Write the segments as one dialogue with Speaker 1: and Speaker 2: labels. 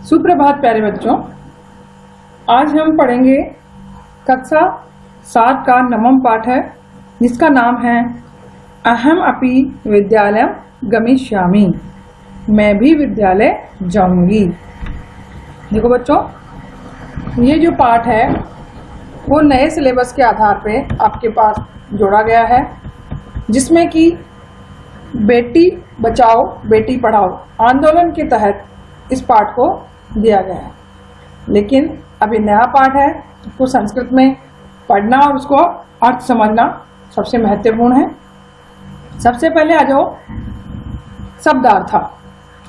Speaker 1: सुप्रभात प्यारे बच्चों, आज हम पढ़ेंगे कक्षा 7 का 9वां पाठ है जिसका नाम है अहम अपि विद्यालयम गमिष्यामि। मैं भी विद्यालय जाऊंगी। देखो बच्चों, ये जो पाठ है वो नए सिलेबस के आधार पे आपके पास जोड़ा गया है, जिसमें कि बेटी बचाओ बेटी पढ़ाओ आंदोलन के तहत इस पाठ को दिया गया है। लेकिन अभी नया पाठ है, उसको संस्कृत में पढ़ना और उसको अर्थ समझना सबसे महत्वपूर्ण है। सबसे पहले आ जाओ शब्दार्थ।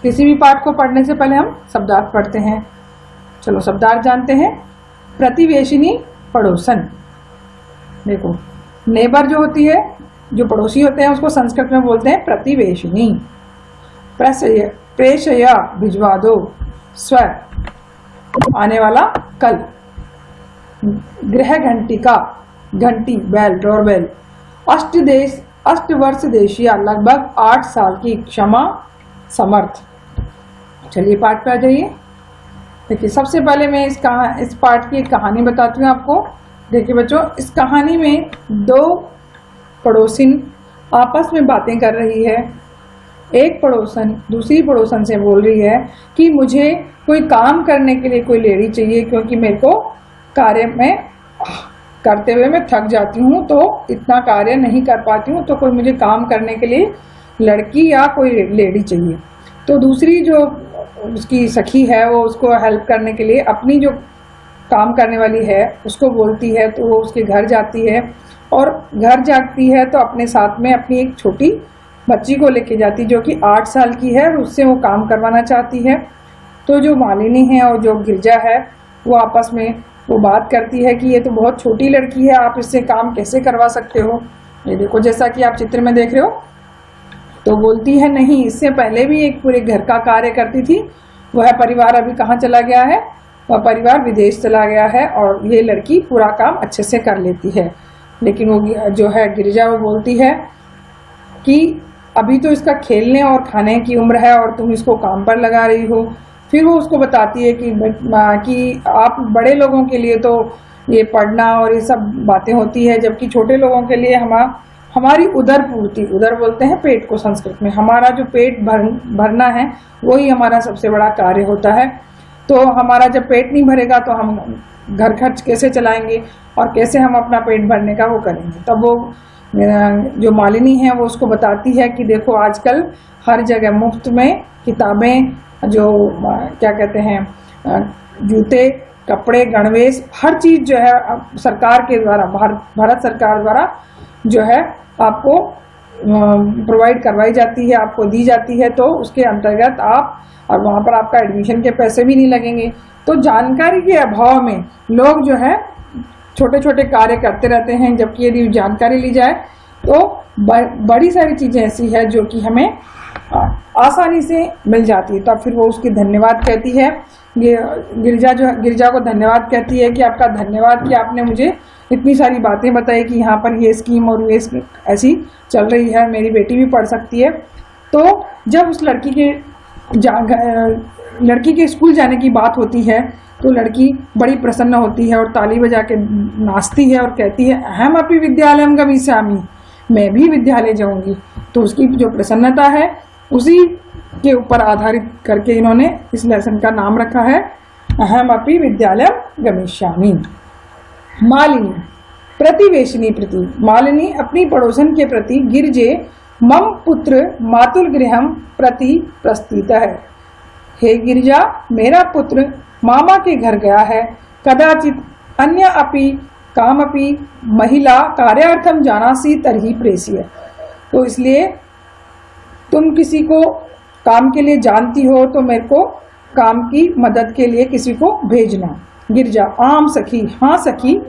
Speaker 1: किसी भी पाठ को पढ़ने से पहले हम शब्दार्थ पढ़ते हैं। चलो शब्दार्थ जानते हैं। प्रतिवेशिनी पड़ोसन। देखो, नेबर जो होती है, जो पड़ोसी होते हैं, उसको संस्कृत में बोलते हैं प्रतिवेशिनी। प्रेषया भिजवा दो, स्व आने वाला कल। गृह घंटिका, घंटी बैल, डोरबेल। अष्टवर्ष देशिया, लगभग 8 साल की। क्षमा समर्थ। चलिए पाठ पे आ जाइए। देखिए, सबसे पहले मैं इस पाठ की एक कहानी बताती हूँ आपको। देखिए बच्चों, इस कहानी में 2 पड़ोसिन आपस में बातें कर रही है। एक पड़ोसन दूसरी पड़ोसन से बोल रही है कि मुझे कोई काम करने के लिए कोई लेडी चाहिए, क्योंकि मेरे को कार्य में करते हुए मैं थक जाती हूँ, तो इतना कार्य नहीं कर पाती हूँ, तो कोई मुझे काम करने के लिए लड़की या कोई लेडी चाहिए। तो दूसरी जो उसकी सखी है वो उसको हेल्प करने के लिए अपनी जो काम करने वाली है उसको बोलती है। तो वो उसके घर जाती है, और घर जाती है तो अपने साथ में अपनी एक छोटी बच्ची को लेके जाती, जो कि 8 साल की है, और उससे वो काम करवाना चाहती है। तो जो मालिनी है और जो गिरजा है वो आपस में वो बात करती है कि ये तो बहुत छोटी लड़की है, आप इससे काम कैसे करवा सकते हो। ये देखो, जैसा कि आप चित्र में देख रहे हो। तो बोलती है नहीं, इससे पहले भी एक पूरे घर का कार्य करती थी। वह परिवार अभी कहाँ चला गया है? वह परिवार विदेश चला गया है, और ये लड़की पूरा काम अच्छे से कर लेती है। लेकिन वो जो है गिरिजा, वो बोलती है कि अभी तो इसका खेलने और खाने की उम्र है और तुम इसको काम पर लगा रही हो। फिर वो उसको बताती है कि आप बड़े लोगों के लिए तो ये पढ़ना और ये सब बातें होती है, जबकि छोटे लोगों के लिए हमारी उदर पूर्ति, उदर बोलते हैं पेट को संस्कृत में, हमारा जो पेट भरना है वही हमारा सबसे बड़ा कार्य होता है। तो हमारा जब पेट नहीं भरेगा तो हम घर खर्च कैसे चलाएंगे और कैसे हम अपना पेट भरने का वो करेंगे। तब वो जो मालिनी है वो उसको बताती है कि देखो, आजकल हर जगह मुफ्त में किताबें, जो क्या कहते हैं, जूते, कपड़े, गणवेश, हर चीज जो है सरकार के द्वारा, भारत सरकार द्वारा जो है आपको प्रोवाइड करवाई जाती है, आपको दी जाती है। तो उसके अंतर्गत आप, और वहाँ पर आपका एडमिशन के पैसे भी नहीं लगेंगे। तो जानकारी के अभाव में लोग जो है छोटे छोटे कार्य करते रहते हैं, जबकि यदि जानकारी ली जाए तो बड़ी सारी चीजें ऐसी है जो कि हमें आसानी से मिल जाती है। तब फिर वो उसकी धन्यवाद कहती है। गिरजा को धन्यवाद कहती है कि आपका धन्यवाद कि आपने मुझे इतनी सारी बातें बताई कि यहाँ पर ये स्कीम और ये स्कीम ऐसी चल रही है, मेरी बेटी भी पढ़ सकती है। तो जब उस लड़की के स्कूल जाने की बात होती है तो लड़की बड़ी प्रसन्न होती है और ताली बजा के नाचती है और कहती है अहम अपि विद्यालयम गमिष्यामि, मैं भी विद्यालय जाऊंगी। तो उसकी जो प्रसन्नता है उसी के ऊपर आधारित करके इन्होंने इस लेसन का नाम रखा है अहम अपि विद्यालयम गमिष्यामि। मालिनी प्रतिवेशिनी प्रति। मालिनी अपनी पड़ोसन के प्रति गिरजे मम पुत्र मातुल गृहम प्रति प्रस्थित है। हे गिरिजा, मेरा पुत्र मामा के घर गया है। कदाचित अन्य अपि कामपि महिला कार्यार्थम जानासी तरही प्रेष्य। तो इसलिए तुम किसी को काम के लिए जानती हो तो मेरे को काम की मदद के लिए किसी को भेजना। गिरिजा आम सखी, हाँ सखी,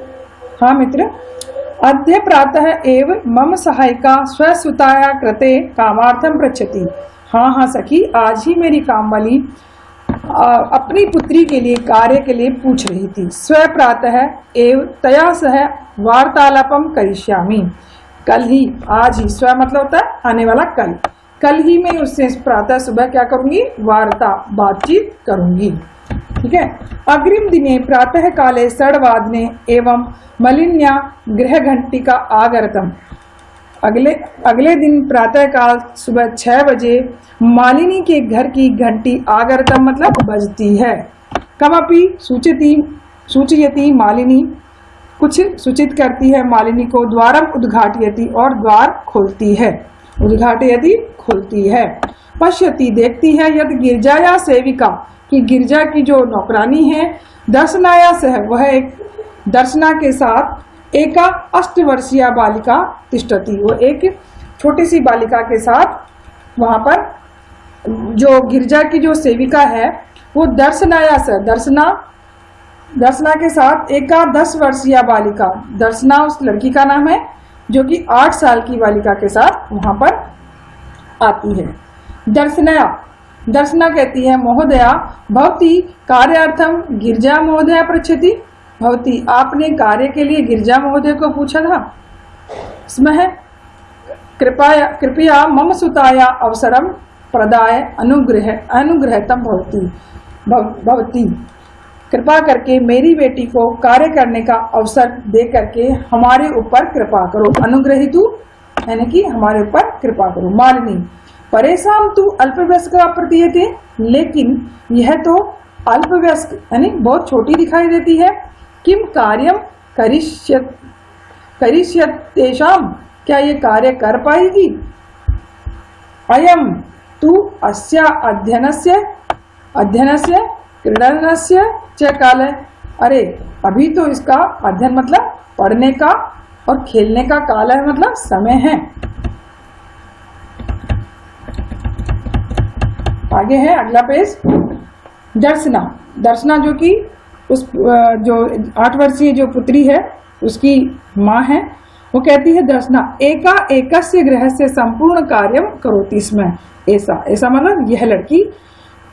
Speaker 1: हाँ मित्र। अद्य प्रातः एव मम सहायिका स्वसुताया कृते कामार्थम पृच्छति। हाँ हाँ सखी, आज ही मेरी काम वाली अपनी पुत्री के लिए कार्य के लिए पूछ रही थी। स्व प्रातः एव तया सह वार्तालापम करिष्यामि। कल ही, आज ही, स्व मतलब होता है आने वाला कल ही मैं उससे प्रातः सुबह क्या करूंगी? वार्ता, बातचीत करूंगी। ठीक है। अग्रिम दिने प्रातः काले 6:15 एवं मलिन्या गृह घंटिका आगरतम। अगले दिन प्रातः काल सुबह 6 बजे मालिनी के घर की घंटी आगरतम मतलब बजती है। कमपि सूचयति मालिनी, कुछ सूचित करती है मालिनी को। द्वारम उद्घाटयति और द्वार खोलती है। उद्घाटयति खोलती है। पश्यति देखती है। यदि गिरजाया सेविका कि गिरजा की जो नौकरानी है, दर्शनाया सह वह एक दर्शना के साथ एका 8 वर्षीय बालिका तिष्ठति, वो एक छोटी सी बालिका के साथ वहां पर जो गिरजा की जो सेविका है वो दर्शनाया सह दर्शना के साथ एका 10 वर्षीय बालिका, दर्शना उस लड़की का नाम है जो कि 8 साल की बालिका के साथ वहां पर आती है। दर्शना कहती है महोदया भवती कार्यार्थम गिरजा महोदया पृच्छति। भवती आपने कार्य के लिए गिरजा महोदय को पूछा था। स्मः कृपया मम सुताया अवसरम प्रदाय अनुग्रहतम भवती। कृपा करके मेरी बेटी को कार्य करने का अवसर दे करके हमारे ऊपर कृपा करो। अनुग्रहितु यानी कि हमारे ऊपर कृपा करो। मालिनी परेशान तू अल्पवयस्क प्रतीयते, लेकिन यह तो अल्पवयस्क यानी बहुत छोटी दिखाई देती है। किम कार्यम करिष्यतेषाम, क्या ये कार्य कर पाएगी। अयम तू अस्या अध्ययनस्य क्रीडनस्य च काल, अरे अभी तो इसका अध्ययन मतलब पढ़ने का और खेलने का काल है, मतलब समय है। आगे है अगला पेज। दर्शना जो कि उस जो 8 वर्षीय जो पुत्री है उसकी माँ है, वो कहती है दर्शना एका एकस्य गृह से संपूर्ण कार्यम करोति इसमें। ऐसा मतलब यह लड़की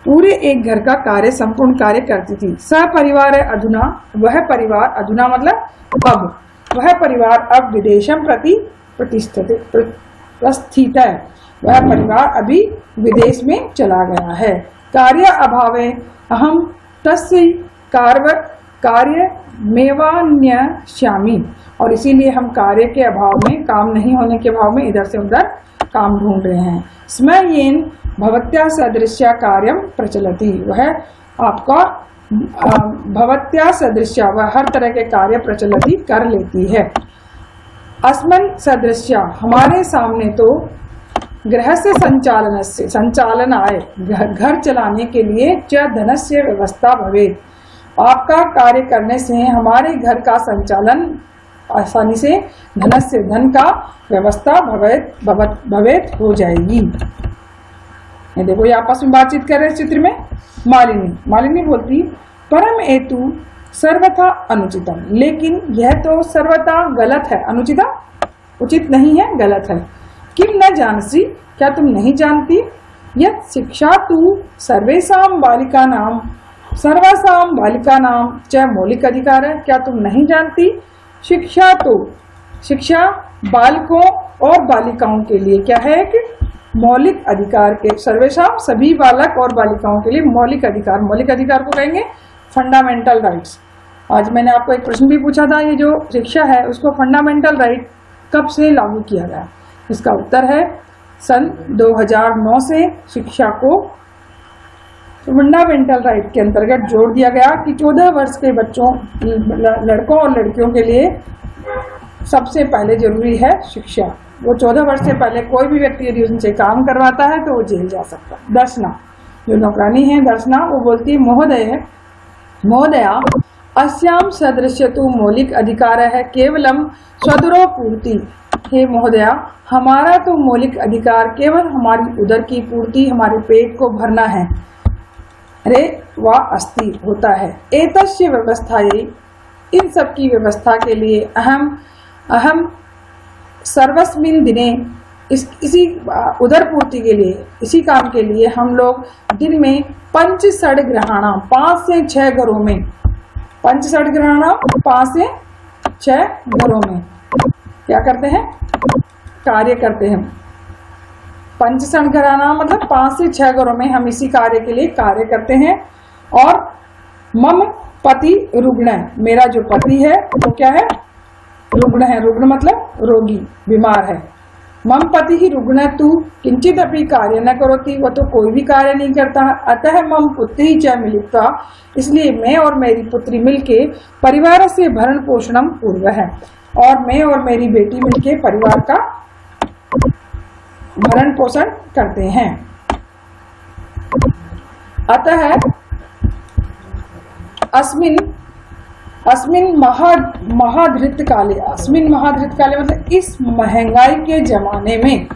Speaker 1: पूरे एक घर का कार्य संपूर्ण कार्य करती थी। सपरिवार अधुना, वह परिवार अधुना मतलब अब, वह परिवार अब विदेशम प्रति प्रस्थित है। वह परिवार अभी विदेश में चला गया है। कार्य अभावे अहम तस्य कार्य मेवान्यश्यामि, और इसीलिए हम कार्य के अभाव में, काम नहीं होने के अभाव में इधर से उधर काम ढूंढ रहे हैं। स्मः येन भवत्या सदृश्य कार्यम प्रचलति, वह आपका भवत्या सदृश्य, वह हर तरह के कार्य प्रचलति कर लेती है। अस्मन् सदृश्य, हमारे सामने तो गृह से संचालन आए, घर चलाने के लिए च धनस्य व्यवस्था भवेत्, आपका कार्य करने से हमारे घर का संचालन आसानी से धन का व्यवस्था भवेत् हो जाएगी। ये देखो ये आपस में बातचीत कर रहे हैं चित्र में। मालिनी बोलती परम हेतु सर्वथा अनुचितम, लेकिन यह तो सर्वथा गलत है। अनुचिता उचित नहीं है, गलत है। किम न जानसी, क्या तुम नहीं जानती। यह शिक्षा तू सर्वेसाम बालिका नाम च मौलिक अधिकार है, क्या तुम नहीं जानती। शिक्षा बालकों और बालिकाओं के लिए क्या है कि मौलिक अधिकार के, सर्वेसाम सभी बालक और बालिकाओं के लिए मौलिक अधिकार को कहेंगे फंडामेंटल राइट्स। आज मैंने आपको एक प्रश्न भी पूछा था, ये जो शिक्षा है उसको फंडामेंटल राइट कब से लागू किया गया। इसका उत्तर है सन 2009 से शिक्षा को फंडामेंटल राइट के अंतर्गत जोड़ दिया गया कि 14 वर्ष के बच्चों, लड़कों और लड़कियों के लिए सबसे पहले जरूरी है शिक्षा। वो 14 वर्ष से पहले कोई भी व्यक्ति यदि उनसे काम करवाता है तो वो जेल जा सकता है। दर्शना जो नौकरानी है, दर्शना वो बोलती है महोदया अस्याम सदृश्य तो मौलिक अधिकार है केवलम स्वदुरो पूर्ति। हे महोदया, हमारा तो मौलिक अधिकार केवल हमारी उदर की पूर्ति, हमारे पेट को भरना है। अरे वा अस्ति होता है। एतस्य व्यवस्थायै, इन सब की व्यवस्था के लिए अहम सर्वस्मिन् दिने, इसी उदर पूर्ति के लिए, इसी काम के लिए हम लोग दिन में 5 षड्ग्रहाणाम, 5 से 6 घरों में, 5 षड्ग्रहाणाम 5 से 6 घरों में क्या करते हैं, कार्य करते हैं। 5 षड्ग्रहाणाम मतलब 5 से 6 घरों में हम इसी कार्य के लिए कार्य करते हैं। और मम पति रुग्ण, मेरा जो पति है वो क्या है, रुग्ण है। रुग्ण मतलब रोगी, बीमार है। मम पति ही रुग्ण तू किंचित अपनी कार्य न करोति, वो तो कोई भी कार्य नहीं करता। अतः मम पुत्री च मिलित्वा, इसलिए मैं और मेरी पुत्री मिलके परिवार से भरण पोषणम पूर्व है, और मैं और मेरी बेटी मिलके परिवार का भरण पोषण करते हैं। अतः अस्मिन महाधृत काले, अस्मिन महाधृत काले मतलब इस महंगाई के जमाने में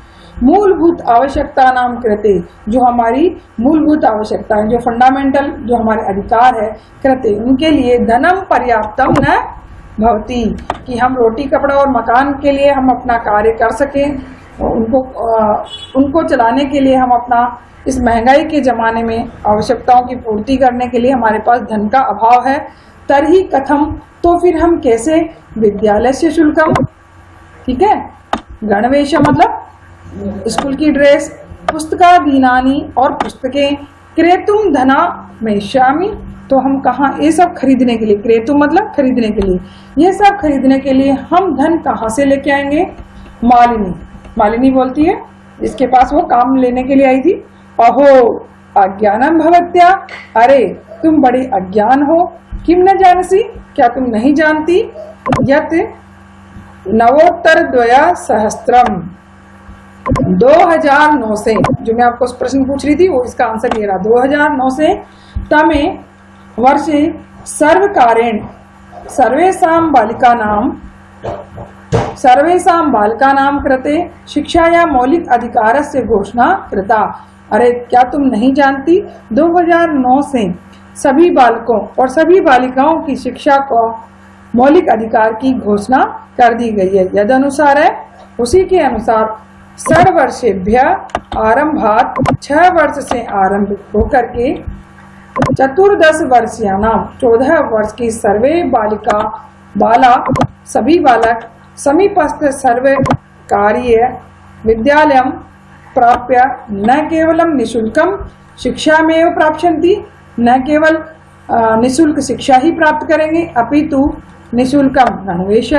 Speaker 1: मूलभूत आवश्यकता नाम कृते, जो हमारी मूलभूत आवश्यकताएं, जो फंडामेंटल जो हमारे अधिकार है कृते, उनके लिए धनम पर्याप्तम न भवति, कि हम रोटी कपड़ा और मकान के लिए हम अपना कार्य कर सकें, उनको चलाने के लिए हम अपना इस महंगाई के जमाने में आवश्यकताओं की पूर्ति करने के लिए हमारे पास धन का अभाव है। तरही कथम, तो फिर हम कैसे, विद्यालय से शुल्कम, ठीक है, गणवेश मतलब स्कूल की ड्रेस, पुस्तकादीनानि और पुस्तकें, क्रेतुम धना मेष्यामि, तो हम कहाँ ये सब खरीदने के लिए, क्रेतुम मतलब खरीदने के लिए, ये सब खरीदने के लिए हम धन कहाँ से लेके आएंगे। मालिनी बोलती है इसके पास वो काम लेने के लिए आई थी। अहो अज्ञानम भवत्या, अरे तुम बड़ी अज्ञान हो, किम न जानसी, क्या तुम नहीं जानती, यत नवोत्तर द्वया सहस्त्रम, 2009 से, जो मैं आपको प्रश्न पूछ रही थी वो इसका आंसर ये रहा, 2009 से तमे वर्षे सर्वकारेण सर्वेषां बालिकानां कृते शिक्षाया मौलिक अधिकारस्य घोषणा कृता। अरे क्या तुम नहीं जानती, 2009 से सभी बालकों और सभी बालिकाओं की शिक्षा को मौलिक अधिकार की घोषणा कर दी गई है। यद अनुसार है, उसी के अनुसार सर्वर्षेभ्य आरंभात, 6 वर्ष से आरंभ होकर के 14 वर्षीयानाम, 14 वर्ष की सर्वे बाला सभी बालक समीपस्थ सर्वकारीय विद्यालयम प्राप्य न केवलम निशुल्कम शिक्षामेव प्राप्स्यन्ति, न केवल निशुल्क शिक्षा ही प्राप्त करेंगे, अपितु निशुल्कम गणवेश,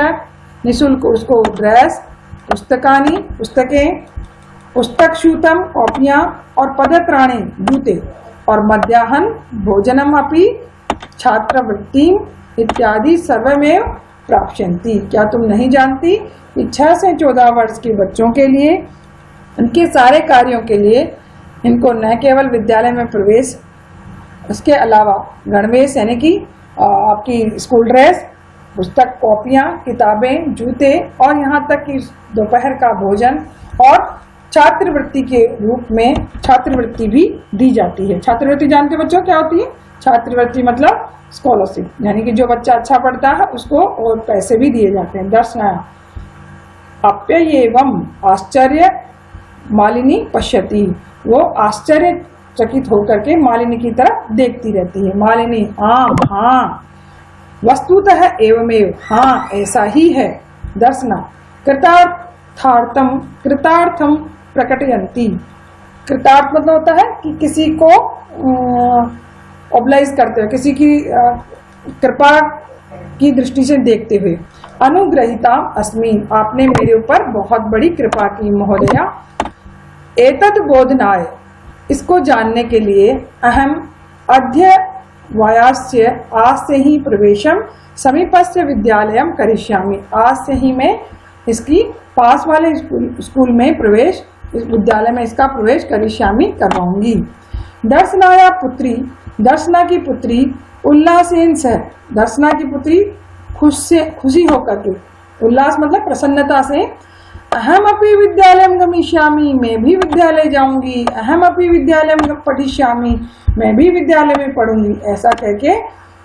Speaker 1: निशुल्क उसको ड्रेस, पुस्तकें, पुस्तकशूतम कॉपियां और पदत्राणी जूते, और मध्याह्न भोजनम अपि छात्रवृत्ति इत्यादि सर्वमेव प्राप्स्यन्ति। क्या तुम नहीं जानती कि 6 से 14 वर्ष के बच्चों के लिए, उनके सारे कार्यों के लिए इनको न केवल विद्यालय में प्रवेश, उसके अलावा गणवेश यानी कि आपकी स्कूल ड्रेस, पुस्तक कॉपियां, किताबें, जूते, और यहाँ तक कि दोपहर का भोजन और छात्रवृत्ति के रूप में छात्रवृत्ति भी दी जाती है। छात्रवृत्ति जानते बच्चों क्या होती है? छात्रवृत्ति मतलब स्कॉलरशिप, यानी कि जो बच्चा अच्छा पढ़ता है उसको और पैसे भी दिए जाते हैं। दर्शनाया अप्ययेवम आश्चर्य मालिनी पश्यति, वो आश्चर्यचकित होकर के मालिनी की तरफ देखती रहती है। मालिनी हाँ वस्तुतः एवमेव, हाँ ऐसा ही है। दर्शना कृतार्थम प्रकटयन्ति, कृतार्थ मतलब होता है कि किसी को ऑब्लाइज करते हुए, किसी की कृपा की दृष्टि से देखते हुए। अनुग्रहिता अस्मिन्, आपने मेरे ऊपर बहुत बड़ी कृपा की महोदया। एतत् बोधनाय, इसको जानने के लिए अहम अध्यवायास्य, आज से ही प्रवेशम समीपस्य विद्यालयम करिष्यामि, आज से ही मैं इसकी पास वाले स्कूल में प्रवेश, इस विद्यालय में इसका प्रवेश करिष्यामि करवाऊंगी। दर्शनाया पुत्री, दर्शना की पुत्री उल्लासेन सह, दर्शना की पुत्री खुशी होकर के, उल्लास मतलब प्रसन्नता से, अहम अपि विद्यालयम गमिष्यामि, मैं भी विद्यालय जाऊंगी, अहम अपि विद्यालयम पठिष्यामि, मैं भी विद्यालय में पढ़ूंगी, ऐसा कह के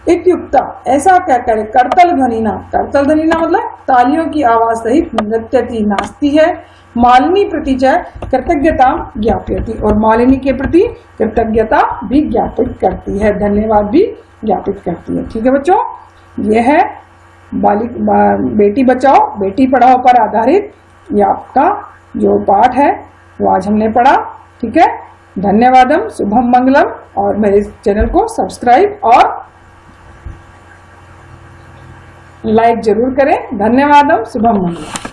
Speaker 1: इत्युक्ता, ऐसा कहकर करतल ध्वनिना, करतल ध्वनिना मतलब तालियों की आवाज सहित नृत्यति, नाचती है। मालिनी प्रति च कृतज्ञता ज्ञापयति, और मालिनी के प्रति कृतज्ञता भी ज्ञापित करती है, धन्यवाद भी ज्ञापित करती है। ठीक है बच्चों, यह है बेटी बचाओ बेटी पढ़ाओ पर आधारित ये आपका जो पाठ है वो आज हमने पढ़ा। ठीक है, धन्यवादम, शुभम मंगलम, और मेरे चैनल को सब्सक्राइब और लाइक जरूर करें। धन्यवादम। शुभम मंगलम।